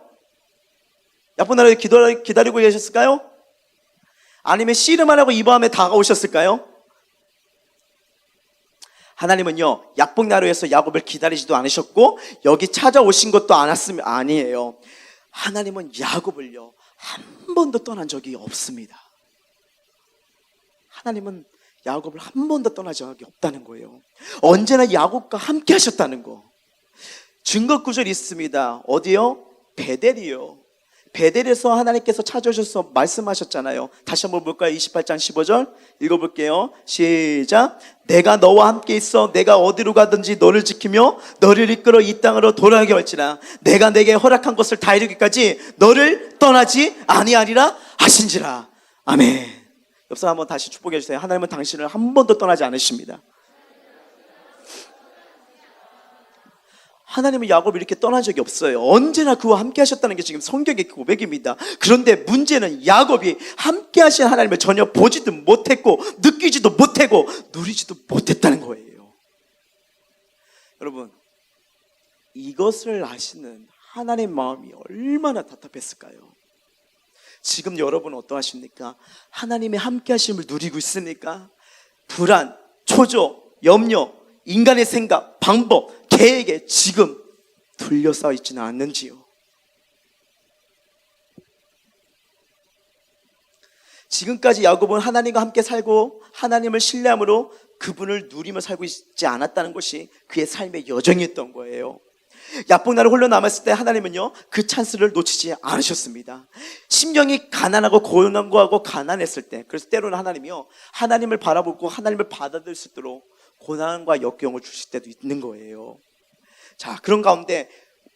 야복나루에 기다리고 계셨을까요? 아니면 씨름하라고 이 밤에 다가오셨을까요? 하나님은요, 야복나루에서 야곱을 기다리지도 않으셨고 여기 찾아오신 것도 아니에요. 하나님은 야곱을요, 한 번도 떠난 적이 없습니다. 하나님은 야곱을 한 번도 떠난 적이 없다는 거예요. 언제나 야곱과 함께 하셨다는 거. 증거 구절이 있습니다. 어디요? 베델이요. 베델에서 하나님께서 찾아오셔서 말씀하셨잖아요. 다시 한번 볼까요? 28장 15절 읽어볼게요. 시작. 내가 너와 함께 있어 내가 어디로 가든지 너를 지키며 너를 이끌어 이 땅으로 돌아가게 할지라 내가 내게 허락한 것을 다 이루기까지 너를 떠나지 아니하리라 하신지라. 아멘. 옆 사람 한번 다시 축복해 주세요. 하나님은 당신을 한 번도 떠나지 않으십니다. 하나님은 야곱을 이렇게 떠난 적이 없어요. 언제나 그와 함께 하셨다는 게 지금 성경의 고백입니다. 그런데 문제는 야곱이 함께 하신 하나님을 전혀 보지도 못했고 느끼지도 못하고 누리지도 못했다는 거예요. 여러분, 이것을 아시는 하나님의 마음이 얼마나 답답했을까요? 지금 여러분은 어떠하십니까? 하나님의 함께 하심을 누리고 있습니까? 불안, 초조, 염려, 인간의 생각, 방법, 계획에 지금 둘러싸여 있지는 않는지요? 지금까지 야곱은 하나님과 함께 살고 하나님을 신뢰함으로 그분을 누리며 살고 있지 않았다는 것이 그의 삶의 여정이었던 거예요. 야복나루 홀로 남았을 때 하나님은요, 그 찬스를 놓치지 않으셨습니다. 심령이 가난하고 고난하고 가난했을 때, 그래서 때로는 하나님이요, 하나님을 바라보고 하나님을 받아들일 수 있도록 고난과 역경을 주실 때도 있는 거예요. 자, 그런 가운데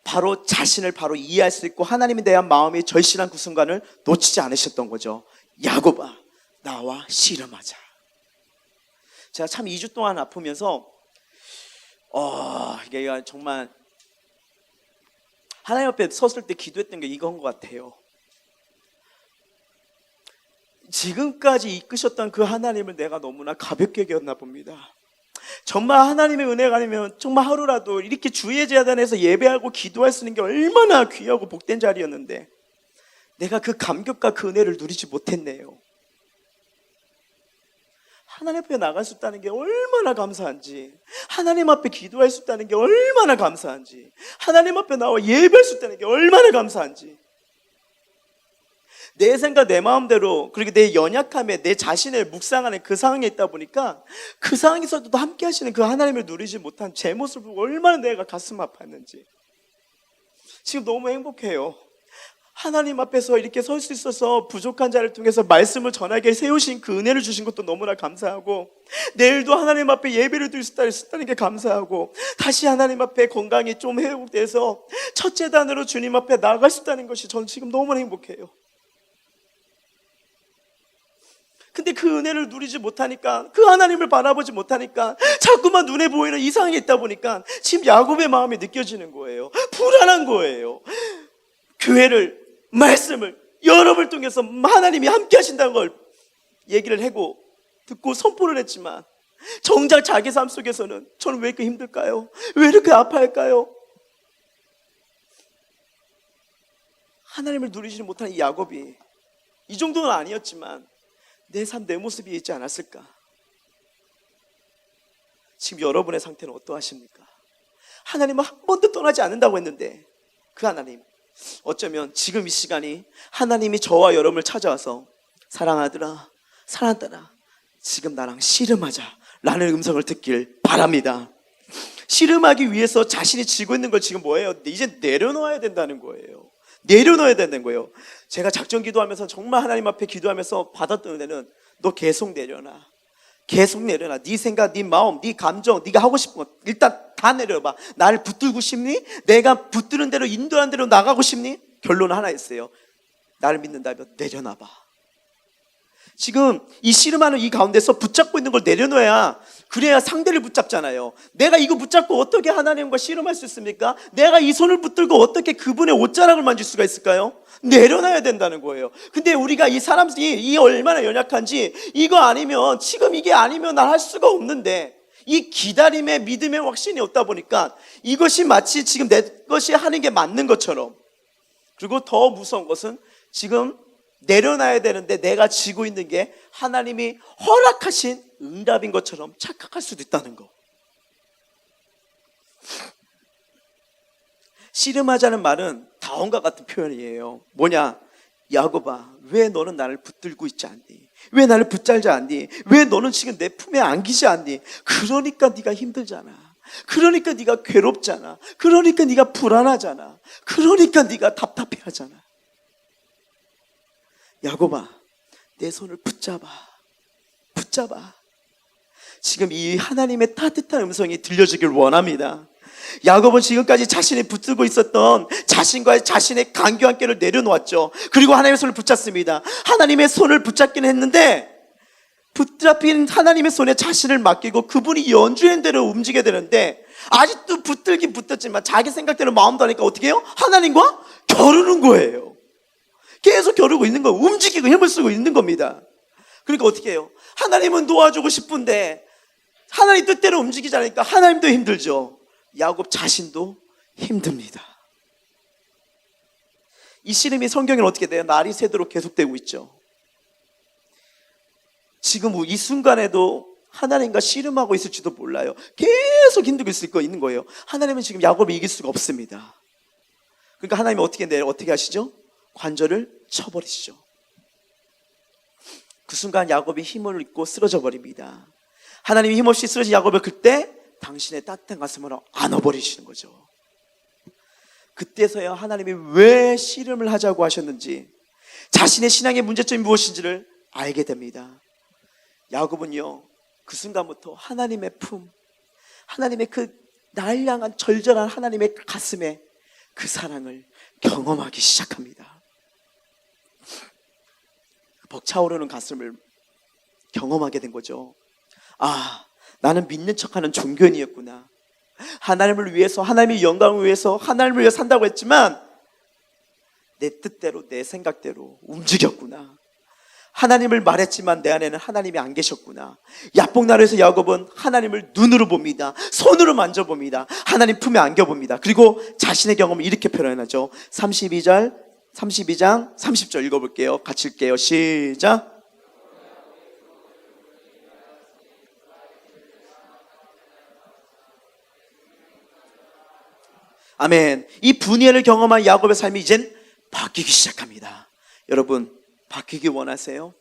바로 자신을 바로 이해할 수 있고 하나님에 대한 마음이 절실한 그 순간을 놓치지 않으셨던 거죠. 야곱아, 나와 씨름하자. 제가 참 2주 동안 아프면서 이게 정말 하나님 앞에 섰을 때 기도했던 게 이건 것 같아요. 지금까지 이끄셨던 그 하나님을 내가 너무나 가볍게 여겼나 봅니다. 정말 하나님의 은혜가 아니면 정말 하루라도 이렇게 주의 재단에서 예배하고 기도할 수 있는 게 얼마나 귀하고 복된 자리였는데 내가 그 감격과 그 은혜를 누리지 못했네요. 하나님 앞에 나갈 수 있다는 게 얼마나 감사한지, 하나님 앞에 기도할 수 있다는 게 얼마나 감사한지, 하나님 앞에 나와 예배할 수 있다는 게 얼마나 감사한지, 내 생각 내 마음대로, 그리고 내 연약함에 내 자신을 묵상하는 그 상황에 있다 보니까 그 상황에서도 함께 하시는 그 하나님을 누리지 못한 제 모습을 보고 얼마나 내가 가슴 아팠는지 지금 너무 행복해요. 하나님 앞에서 이렇게 설 수 있어서 부족한 자를 통해서 말씀을 전하게 세우신 그 은혜를 주신 것도 너무나 감사하고, 내일도 하나님 앞에 예배를 드릴 수 있다는 게 감사하고, 다시 하나님 앞에 건강이 좀 회복돼서 첫 재단으로 주님 앞에 나아갈 수 있다는 것이 저는 지금 너무나 행복해요. 근데 그 은혜를 누리지 못하니까, 그 하나님을 바라보지 못하니까 자꾸만 눈에 보이는 이상이 있다 보니까 지금 야곱의 마음이 느껴지는 거예요. 불안한 거예요. 교회를, 말씀을, 여러분을 통해서 하나님이 함께 하신다는 걸 얘기를 하고 듣고 선포를 했지만 정작 자기 삶 속에서는 저는 왜 이렇게 힘들까요? 왜 이렇게 아파할까요? 하나님을 누리지 못한 이 야곱이 이 정도는 아니었지만 내 삶, 내 모습이 있지 않았을까? 지금 여러분의 상태는 어떠하십니까? 하나님은 한 번도 떠나지 않는다고 했는데 그 하나님, 어쩌면 지금 이 시간이 하나님이 저와 여러분을 찾아와서 사랑하더라, 사랑하더라, 지금 나랑 씨름하자 라는 음성을 듣길 바랍니다. 씨름하기 위해서 자신이 쥐고 있는 걸 지금 뭐예요? 이제 내려놓아야 된다는 거예요. 내려놓아야 된다는 거예요. 제가 작전 기도하면서 정말 하나님 앞에 기도하면서 받았던 은혜는 너 계속 내려놔. 계속 내려놔. 네 생각, 네 마음, 네 감정, 네가 하고 싶은 거 일단 다 내려봐. 나를 붙들고 싶니? 내가 붙드는 대로, 인도하는 대로 나가고 싶니? 결론은 하나였어요. 나를 믿는다면 내려놔봐. 지금 이 씨름하는 이 가운데서 붙잡고 있는 걸 내려놔야, 그래야 상대를 붙잡잖아요. 내가 이거 붙잡고 어떻게 하나님과 씨름할 수 있습니까? 내가 이 손을 붙들고 어떻게 그분의 옷자락을 만질 수가 있을까요? 내려놔야 된다는 거예요. 근데 우리가 이 사람들이 이 얼마나 연약한지, 이거 아니면, 지금 이게 아니면 난 할 수가 없는데, 이 기다림의 믿음의 확신이 없다 보니까 이것이 마치 지금 내 것이 하는 게 맞는 것처럼, 그리고 더 무서운 것은 지금 내려놔야 되는데 내가 쥐고 있는 게 하나님이 허락하신 응답인 것처럼 착각할 수도 있다는 거. 씨름하자는 말은 다음과 같은 표현이에요. 뭐냐? 야곱아, 왜 너는 나를 붙들고 있지 않니? 왜 나를 붙잡지 않니? 왜 너는 지금 내 품에 안기지 않니? 그러니까 네가 힘들잖아. 그러니까 네가 괴롭잖아. 그러니까 네가 불안하잖아. 그러니까 네가 답답해하잖아. 야곱아, 내 손을 붙잡아. 붙잡아. 지금 이 하나님의 따뜻한 음성이 들려주길 원합니다. 야곱은 지금까지 자신이 붙들고 있었던 자신과 자신의 간교한 꾀를 내려놓았죠. 그리고 하나님의 손을 붙잡습니다. 하나님의 손을 붙잡기는 했는데, 붙잡힌 하나님의 손에 자신을 맡기고 그분이 연주한 대로 움직여야 되는데, 아직도 붙들긴 붙었지만 자기 생각대로 마음도 하니까 어떻게 해요? 하나님과 겨루는 거예요. 계속 겨루고 있는 거예요. 움직이고 힘을 쓰고 있는 겁니다. 그러니까 어떻게 해요? 하나님은 도와주고 싶은데 하나님 뜻대로 움직이지 않으니까 하나님도 힘들죠. 야곱 자신도 힘듭니다. 이 씨름이 성경에는 어떻게 돼요? 날이 새도록 계속되고 있죠. 지금 이 순간에도 하나님과 씨름하고 있을지도 몰라요. 계속 힘들고 있는 거예요. 하나님은 지금 야곱을 이길 수가 없습니다. 그러니까 하나님은 어떻게 하시죠? 관절을 쳐버리시죠. 그 순간 야곱이 힘을 잃고 쓰러져 버립니다. 하나님이 힘없이 쓰러진 야곱을 그때 당신의 따뜻한 가슴으로 안아버리시는 거죠. 그때서야 하나님이 왜 씨름을 하자고 하셨는지, 자신의 신앙의 문제점이 무엇인지를 알게 됩니다. 야곱은요, 그 순간부터 하나님의 품, 하나님의 그 날 향한 절절한 하나님의 가슴에 그 사랑을 경험하기 시작합니다. 벅차오르는 가슴을 경험하게 된 거죠. 아, 나는 믿는 척하는 종교인이었구나. 하나님을 위해서, 하나님의 영광을 위해서, 하나님을 위해 산다고 했지만 내 뜻대로, 내 생각대로 움직였구나. 하나님을 말했지만 내 안에는 하나님이 안 계셨구나. 야복나루에서 야곱은 하나님을 눈으로 봅니다. 손으로 만져봅니다. 하나님 품에 안겨봅니다. 그리고 자신의 경험을 이렇게 표현하죠. 32장 30절 읽어볼게요. 같이 읽게요. 시작. 아멘. 이 분열을 경험한 야곱의 삶이 이젠 바뀌기 시작합니다. 여러분, 바뀌기 원하세요?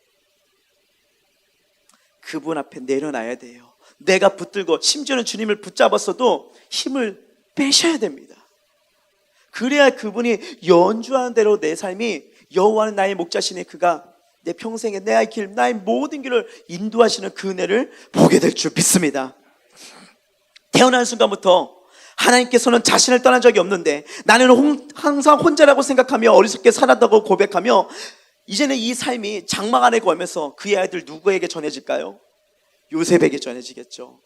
그분 앞에 내려놔야 돼요. 내가 붙들고 심지어는 주님을 붙잡았어도 힘을 빼셔야 됩니다. 그래야 그분이 연주하는 대로 내 삶이, 여호와는 나의 목자시니 그가 내 평생에 나의 길, 나의 모든 길을 인도하시는 그 은혜를 보게 될 줄 믿습니다. 태어나는 순간부터 하나님께서는 자신을 떠난 적이 없는데 나는 항상 혼자라고 생각하며 어리석게 살았다고 고백하며, 이제는 이 삶이 장막 안에 거하면서 그의 아이들 누구에게 전해질까요? 요셉에게 전해지겠죠.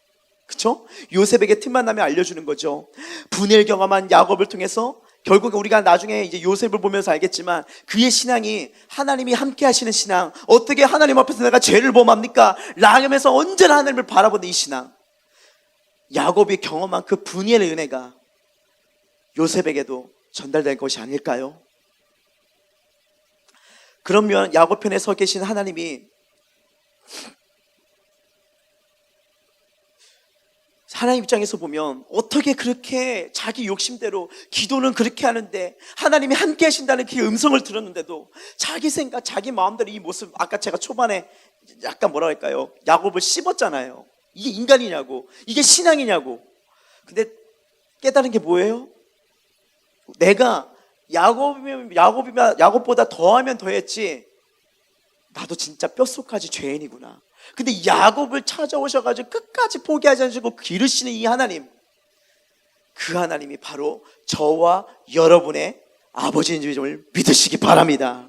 그렇죠? 요셉에게 틈만 나면 알려주는 거죠. 분해를 경험한 야곱을 통해서 결국 우리가 나중에 이제 요셉을 보면서 알겠지만 그의 신앙이 하나님이 함께 하시는 신앙, 어떻게 하나님 앞에서 내가 죄를 범합니까? 라면서 언제나 하나님을 바라보는 이 신앙, 야곱이 경험한 그 분해의 은혜가 요셉에게도 전달될 것이 아닐까요? 그러면 야곱 편에 서 계신 하나님이, 하나님 입장에서 보면 어떻게 그렇게 자기 욕심대로 기도는 그렇게 하는데 하나님이 함께 하신다는 그 음성을 들었는데도 자기 생각, 자기 마음대로 이 모습, 아까 제가 초반에 약간 뭐라 할까요? 야곱을 씹었잖아요. 이게 인간이냐고, 이게 신앙이냐고. 근데 깨달은 게 뭐예요? 내가 야곱보다 더하면 더했지 나도 진짜 뼛속까지 죄인이구나. 근데 야곱을 찾아오셔가지고 끝까지 포기하지 않으시고 기르시는 이 하나님, 그 하나님이 바로 저와 여러분의 아버지인 점을 믿으시기 바랍니다.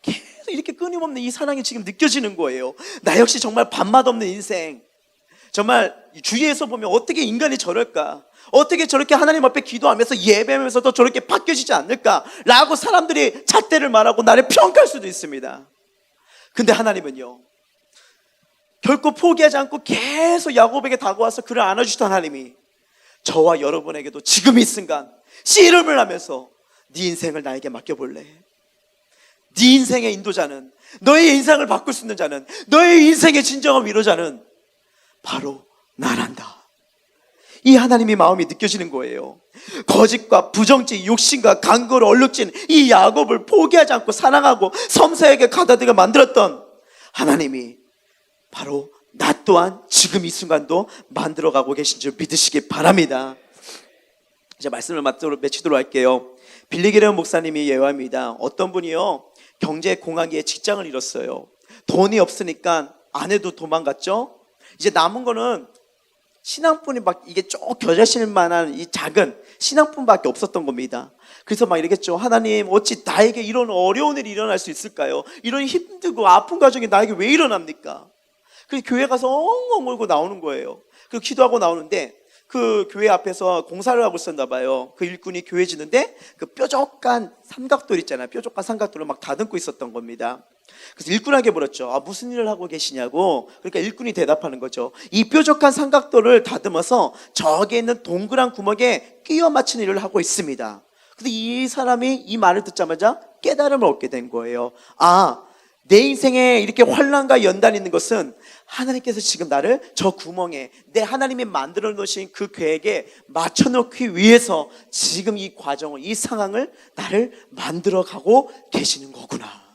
계속 이렇게 끊임없는 이 사랑이 지금 느껴지는 거예요. 나 역시 정말 밥맛 없는 인생, 정말 주위에서 보면 어떻게 인간이 저럴까, 어떻게 저렇게 하나님 앞에 기도하면서 예배하면서도 저렇게 바뀌어지지 않을까 라고 사람들이 잣대를 말하고 나를 평가할 수도 있습니다. 근데 하나님은요, 결코 포기하지 않고 계속 야곱에게 다가와서 그를 안아주시던 하나님이 저와 여러분에게도 지금 이 순간 씨름을 하면서 네 인생을 나에게 맡겨볼래? 네 인생의 인도자는, 너의 인생을 바꿀 수 있는 자는, 너의 인생의 진정한 위로자는 바로 나란다. 이 하나님의 마음이 느껴지는 거예요. 거짓과 부정죄, 욕심과 강고를 얼룩진 이 야곱을 포기하지 않고 사랑하고 섬세하게 가다듬어 만들었던 하나님이 바로 나 또한 지금 이 순간도 만들어가고 계신 줄 믿으시기 바랍니다. 이제 말씀을 맺히도록 할게요. 빌리게레온 목사님이 예화입니다. 어떤 분이요, 경제 공황기에 직장을 잃었어요. 돈이 없으니까 아내도 도망갔죠. 이제 남은 거는 신앙뿐이 막 이게 쭉 겨자실 만한 이 작은 신앙뿐밖에 없었던 겁니다. 그래서 막 이러겠죠. 하나님, 어찌 나에게 이런 어려운 일이 일어날 수 있을까요? 이런 힘들고 아픈 가정이 나에게 왜 일어납니까? 그래서 교회 가서 엉엉 울고 나오는 거예요. 그리고 기도하고 나오는데 그 교회 앞에서 공사를 하고 있었나 봐요. 그 일꾼이 교회 지는데 그 뾰족한 삼각돌 있잖아요. 뾰족한 삼각돌을 막 다듬고 있었던 겁니다. 그래서 일꾼에게 물었죠. 아, 무슨 일을 하고 계시냐고. 그러니까 일꾼이 대답하는 거죠. 이 뾰족한 삼각돌을 다듬어서 저기에 있는 동그란 구멍에 끼워 맞추는 일을 하고 있습니다. 근데 이 사람이 이 말을 듣자마자 깨달음을 얻게 된 거예요. 아, 내 인생에 이렇게 환난과 연단이 있는 것은 하나님께서 지금 나를 저 구멍에, 내 하나님이 만들어 놓으신 그 계획에 맞춰놓기 위해서 지금 이 과정을, 이 상황을 나를 만들어 가고 계시는 거구나.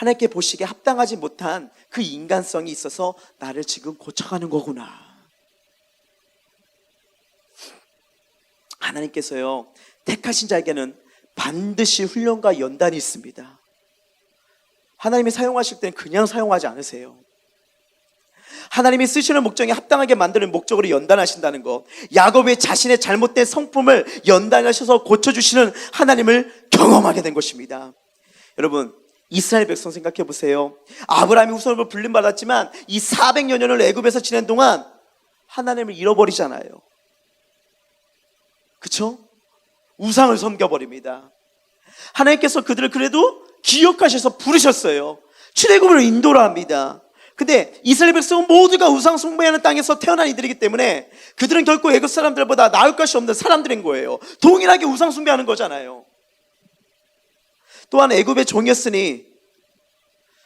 하나님께 보시기에 합당하지 못한 그 인간성이 있어서 나를 지금 고쳐가는 거구나. 하나님께서요, 택하신 자에게는 반드시 훈련과 연단이 있습니다. 하나님이 사용하실 때는 그냥 사용하지 않으세요. 하나님이 쓰시는 목적에 합당하게 만드는 목적으로 연단하신다는 것, 야곱의 자신의 잘못된 성품을 연단하셔서 고쳐주시는 하나님을 경험하게 된 것입니다. 여러분, 이스라엘 백성 생각해 보세요. 아브라함이 후손으로 불림받았지만 이 400여 년을 애굽에서 지낸 동안 하나님을 잃어버리잖아요. 그쵸? 우상을 섬겨버립니다. 하나님께서 그들을 그래도 기억하셔서 부르셨어요. 출애굽으로 인도를 합니다. 근데 이스라엘 백성은 모두가 우상 숭배하는 땅에서 태어난 이들이기 때문에 그들은 결코 애굽 사람들보다 나을 것이 없는 사람들인 거예요. 동일하게 우상 숭배하는 거잖아요. 또한 애굽의 종이었으니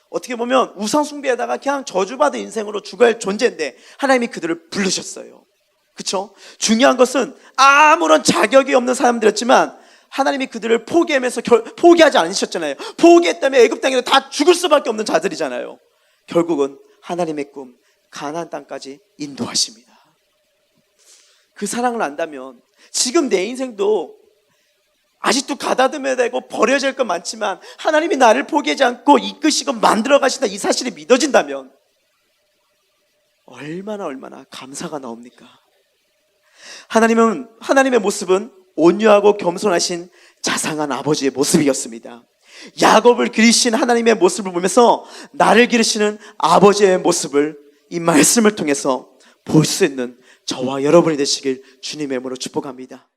어떻게 보면 우상 숭배에다가 그냥 저주받은 인생으로 죽어야 할 존재인데 하나님이 그들을 부르셨어요. 그렇죠? 중요한 것은 아무런 자격이 없는 사람들이었지만 하나님이 그들을 포기하면서 포기하지 않으셨잖아요. 포기했다면 애굽 땅에서 다 죽을 수밖에 없는 자들이잖아요. 결국은 하나님의 꿈 가나안 땅까지 인도하십니다. 그 사랑을 안다면 지금 내 인생도 아직도 가다듬어야 되고 버려질 것 많지만 하나님이 나를 포기하지 않고 이끄시고 만들어 가신다, 이 사실이 믿어진다면 얼마나 감사가 나옵니까? 하나님의 모습은 온유하고 겸손하신 자상한 아버지의 모습이었습니다. 야곱을 기르신 하나님의 모습을 보면서 나를 기르시는 아버지의 모습을 이 말씀을 통해서 볼 수 있는 저와 여러분이 되시길 주님의 이름으로 축복합니다.